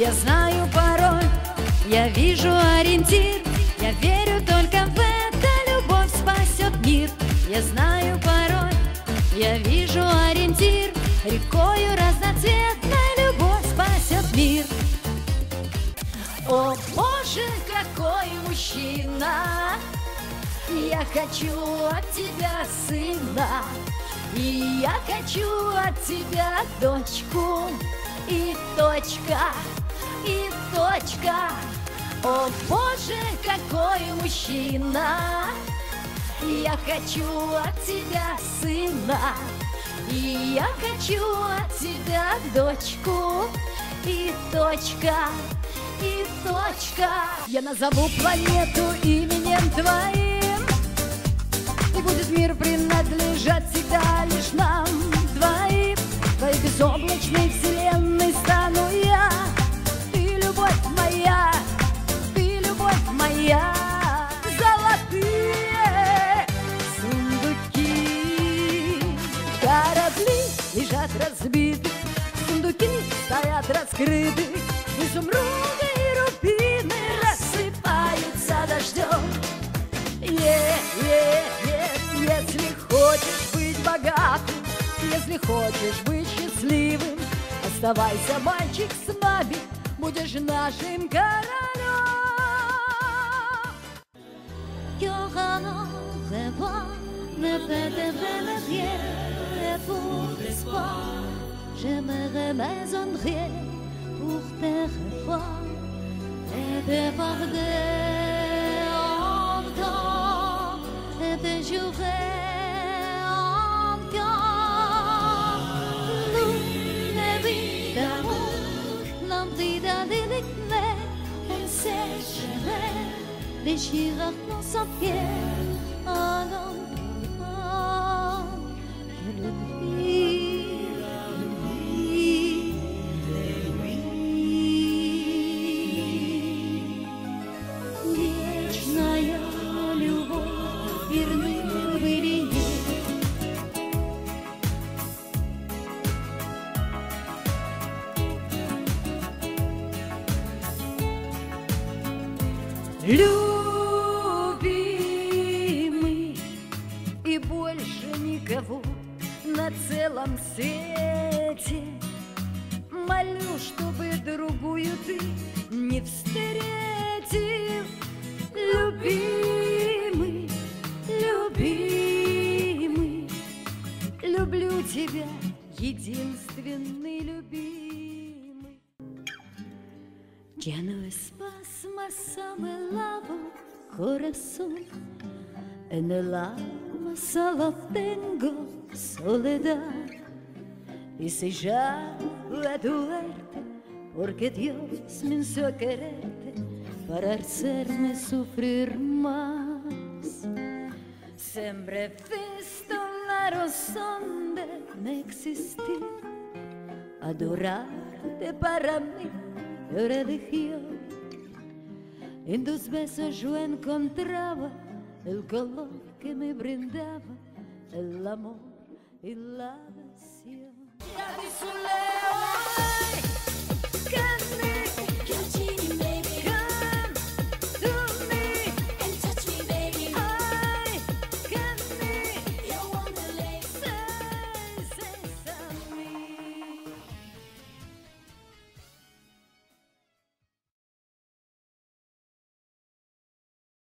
Я знаю пароль, я вижу ориентир. Я верю только в это, любовь спасет мир. Я знаю пароль, я вижу ориентир. Рекою разноцветной любовь спасет мир. О, Боже, какой мужчина! Я хочу от тебя сына, и я хочу от тебя дочку. И точка, и точка. О, Боже, какой мужчина! Я хочу от тебя сына, и я хочу от тебя дочку. И точка, и точка. Я назову планету именем твоим, и будет мир принадлежать всегда лишь нам двоим. В твоей безоблачной вселенной стану я. Ты любовь моя, ты любовь моя. Золотые сундуки, корабли лежат разбиты, сундуки стоят раскрыты, изумруды и рубины рассыпаются дождем. Если хочешь быть богатым, если хочешь быть счастливым, оставайся, мальчик, с нами, будешь нашим королем. Ne perdrai rien pour l'espoir. J'aimerais maisonner pour te revoir et te garder en temps et te jurer encore. Nous, les vies d'amour, l'emplis d'idées, on sécherait, déchirant nos sentiers. Oh non. Вечная любовь верны были ей. Любимый, и больше никого на целом свете. Молю, чтобы другую ты не встретил. Любимый, любимый, люблю тебя, единственный любимый. Ya no es más amado corazón, en el alma solo tengo soledad. Y si ya puedo verte, porque Dios me hizo quererte para hacerme sufrir más. Siempre he visto la razón de no existir. Adorarte para mí es religión. En tus besos yo encontraba el calor que me brindaba el amor y la pasión.